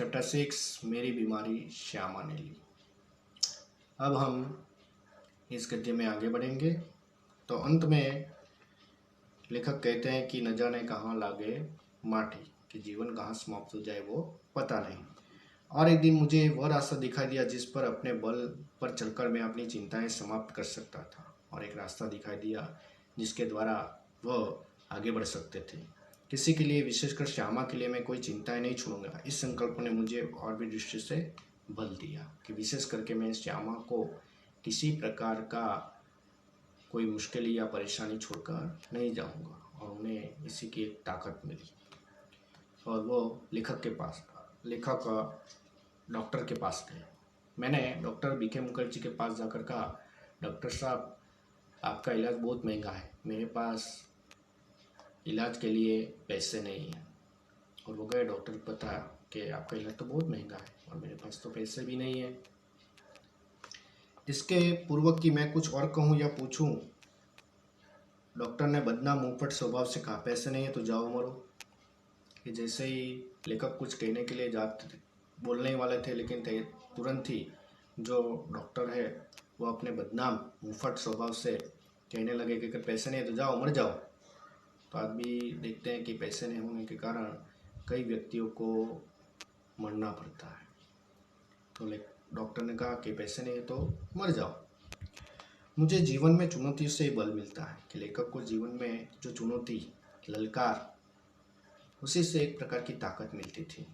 Chapter 6 मेरी बीमारी श्यामा ने ली। अब हम इस गद्य में आगे बढ़ेंगे। तो अंत में लेखक कहते हैं कि न जाने कहाँ लागे माटी, कि जीवन कहाँ समाप्त हो जाए वो पता नहीं। और एक दिन मुझे वह रास्ता दिखाई दिया जिस पर अपने बल पर चलकर मैं अपनी चिंताएं समाप्त कर सकता था, और एक रास्ता दिखाई दिया जिसके द्वारा वह आगे बढ़ सकते थे। किसी के लिए, विशेषकर श्यामा के लिए, मैं कोई चिंताएं नहीं छोड़ूंगा। इस संकल्प ने मुझे और भी दृष्टि से बल दिया कि विशेष करके मैं श्यामा को किसी प्रकार का कोई मुश्किल या परेशानी छोड़कर नहीं जाऊंगा, और उन्हें इसी की एक ताकत मिली। और वो लेखक डॉक्टर के पास गए। मैंने डॉक्टर बीके मुखर्जी के पास जाकर कहा, डॉक्टर साहब, आपका इलाज बहुत महंगा है, मेरे पास इलाज के लिए पैसे नहीं हैं। और वो गए, डॉक्टर को पता कि आपका इलाज तो बहुत महंगा है और मेरे पास तो पैसे भी नहीं है। इसके पूर्वक कि मैं कुछ और कहूँ या पूछूं, डॉक्टर ने बदनाम मुंहफट स्वभाव से कहा, पैसे नहीं है तो जाओ मरो। कि जैसे ही लेखक कुछ कहने के लिए बोलने वाले थे, लेकिन तुरंत ही जो डॉक्टर है वो अपने बदनाम मुंहफट स्वभाव से कहने लगे कि अगर पैसे नहीं है तो जाओ, मर जाओ। तो आज भी देखते हैं कि पैसे नहीं होने के कारण कई व्यक्तियों को मरना पड़ता है। तो डॉक्टर ने कहा कि पैसे नहीं है तो मर जाओ। मुझे जीवन में चुनौती से बल मिलता है कि लेखक को जीवन में जो चुनौती, ललकार, उसी से एक प्रकार की ताकत मिलती थी।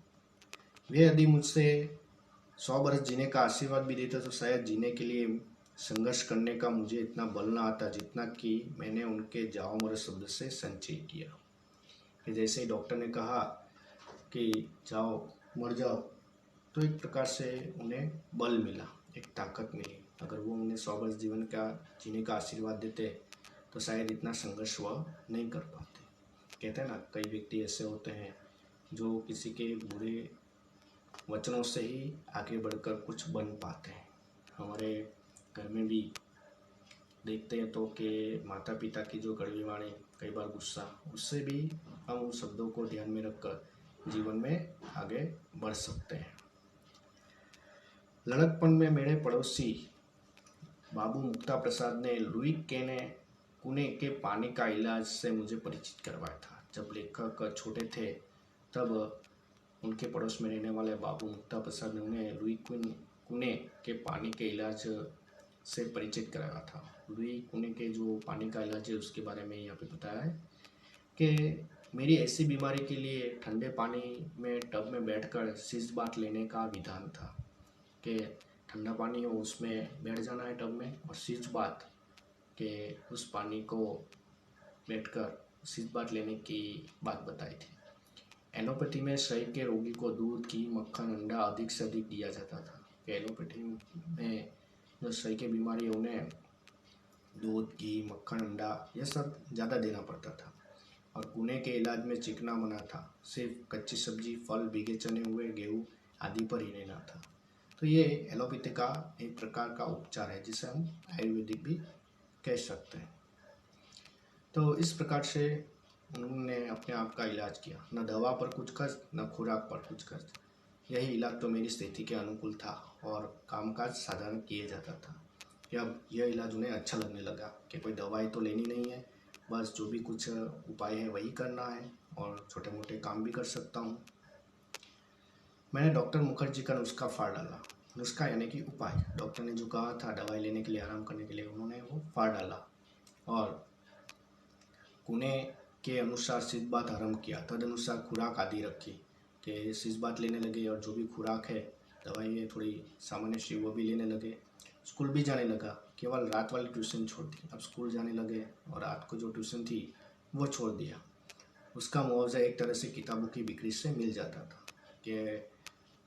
वे यदि मुझसे 100 बरस जीने का आशीर्वाद भी देते तो शायद जीने के लिए संघर्ष करने का मुझे इतना बल ना आता जितना कि मैंने उनके जाओ मरो शब्द से संचय किया। कि जैसे ही डॉक्टर ने कहा कि जाओ, मर जाओ, तो एक प्रकार से उन्हें बल मिला, एक ताकत मिली। अगर वो उन्हें 100 वर्ष जीने का आशीर्वाद देते तो शायद इतना संघर्ष वह नहीं कर पाते। कहते हैं ना, कई व्यक्ति ऐसे होते हैं जो किसी के बुरे वचनों से ही आगे बढ़कर कुछ बन पाते हैं। हमारे घर में भी देखते हैं तो कि माता पिता की जो कड़वी वाणी, कई बार गुस्सा, उससे भी हम उन शब्दों को ध्यान में रखकर जीवन में आगे बढ़ सकते हैं। लड़कपन में मेरे पड़ोसी बाबू मुक्ता प्रसाद ने लुई कुने के पानी का इलाज से मुझे परिचित करवाया था। जब लेखक छोटे थे तब उनके पड़ोस में रहने वाले बाबू मुक्ता प्रसाद ने उन्हें लुई कुने के पानी के इलाज से परिचित कराया था। लुई कुने के जो पानी का इलाज है उसके बारे में यहाँ पे बताया है कि मेरी ऐसी बीमारी के लिए ठंडे पानी में टब में बैठकर शीश बात लेने का विधान था कि ठंडा पानी हो उसमें बैठ जाना है टब में, और शीश बात के उस पानी को बैठकर शीश बात लेने की बात बताई थी। एलोपैथी में शरीर के रोगी को दूध, घी, मक्खन, अंडा अधिक से अधिक दिया जाता था। एलोपैथी में जो शरीर की बीमारी है उन्हें दूध, घी, मक्खन, अंडा यह सब ज़्यादा देना पड़ता था। और कुने के इलाज में चिकना मना था, सिर्फ कच्ची सब्जी, फल, भीगे चने हुए, गेहूँ आदि पर ही रहना था। तो ये एलोपैथी का एक प्रकार का उपचार है जिसे हम आयुर्वेदिक भी कह सकते हैं। तो इस प्रकार से उन्होंने अपने आप का इलाज किया, न दवा पर कुछ खर्च, न खुराक पर कुछ खर्च। यही इलाज तो मेरी स्थिति के अनुकूल था और कामकाज साधारण किए जाता था। जब यह इलाज उन्हें अच्छा लगने लगा कि कोई दवाई तो लेनी नहीं है, बस जो भी कुछ उपाय है वही करना है और छोटे मोटे काम भी कर सकता हूँ। मैंने डॉक्टर मुखर्जी का नुस्खा फाड़ डाला। नुस्खा यानी कि उपाय, डॉक्टर ने जो कहा था दवाई लेने के लिए, आराम करने के लिए, उन्होंने वो फाड़ डाला और कुने के अनुसार सिजबात आरंभ किया। तदनुसार खुराक आदि रखी कि सिजबात लेने लगे और जो भी खुराक है, दवाई है थोड़ी सामान्य सी, वो भी लेने लगे। स्कूल भी जाने लगा, केवल रात वाली ट्यूशन छोड़ दी। अब स्कूल जाने लगे और रात को जो ट्यूशन थी वो छोड़ दिया। उसका मुआवजा एक तरह से किताबों की बिक्री से मिल जाता था कि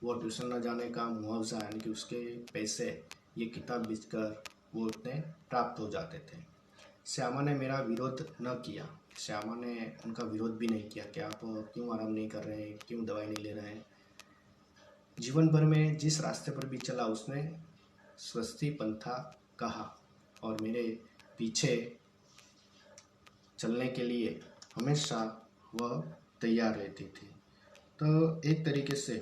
वो ट्यूशन न जाने का मुआवजा यानी कि उसके पैसे ये किताब बेचकर वो उतने प्राप्त हो जाते थे। श्यामा ने मेरा विरोध न किया। श्यामा ने उनका विरोध भी नहीं किया कि आप क्यों आराम नहीं कर रहे हैं, क्यों दवाई नहीं ले रहे हैं। जीवन भर में जिस रास्ते पर भी चला उसने स्वस्ति पंथा कहा और मेरे पीछे चलने के लिए हमेशा वह तैयार रहती थी। तो एक तरीके से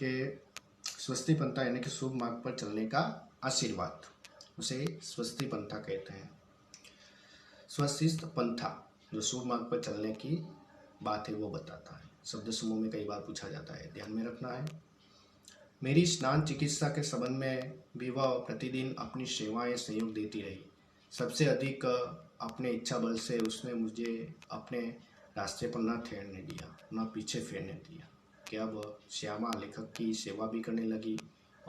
कि स्वस्ति पंथा यानी कि शुभ मार्ग पर चलने का आशीर्वाद, उसे स्वस्ति पंथा कहते हैं। स्वशिस्त पंथा जो शुभ मार्ग पर चलने की बात है वो बताता है। शब्द समूह में कई बार पूछा जाता है, ध्यान में रखना है। मेरी स्नान चिकित्सा के संबंध में भी वह प्रतिदिन अपनी सेवाएं सहयोग देती रही। सबसे अधिक अपने इच्छा बल से उसने मुझे अपने रास्ते पर न ठहरने दिया, न पीछे फेरने दिया। कि अब श्यामा लेखक की सेवा भी करने लगी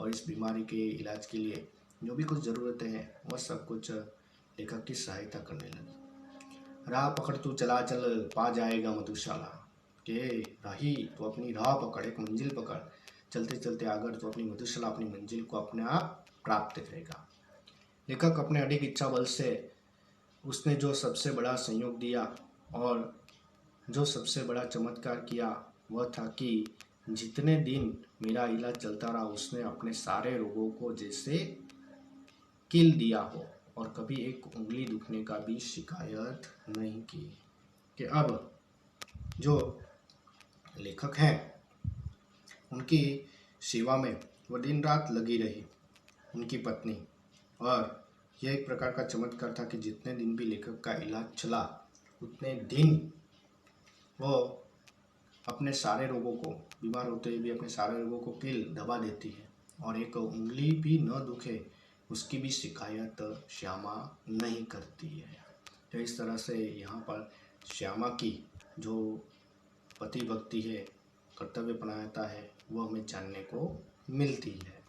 और इस बीमारी के इलाज के लिए जो भी कुछ ज़रूरतें हैं वह सब कुछ लेखक की सहायता करने लगी। राह पकड़ तू चला चल पा जाएगा मधुशाला, के राही तो अपनी राह पकड़, एक मंजिल पकड़, चलते चलते आगर तो अपनी मधुशाला, अपनी मंजिल को अपने आप प्राप्त करेगा। लेखक अपने अडिग इच्छा बल से उसने जो सबसे बड़ा संयोग दिया और जो सबसे बड़ा चमत्कार किया वह था कि जितने दिन मेरा इलाज चलता रहा उसने अपने सारे रोगों को जैसे किल दिया हो और कभी एक उंगली दुखने का भी शिकायत नहीं की। कि अब जो लेखक हैं उनकी सेवा में वह दिन रात लगी रही, उनकी पत्नी, और यह एक प्रकार का चमत्कार था कि जितने दिन भी लेखक का इलाज चला उतने दिन वो अपने सारे रोगों को, बीमार होते हुए भी अपने सारे रोगों को किल दबा देती है और एक उंगली भी न दुखे उसकी भी शिकायत श्यामा नहीं करती है। तो इस तरह से यहाँ पर श्यामा की जो पति भक्ति है, कर्तव्य अपनाता है, वह हमें जानने को मिलती है।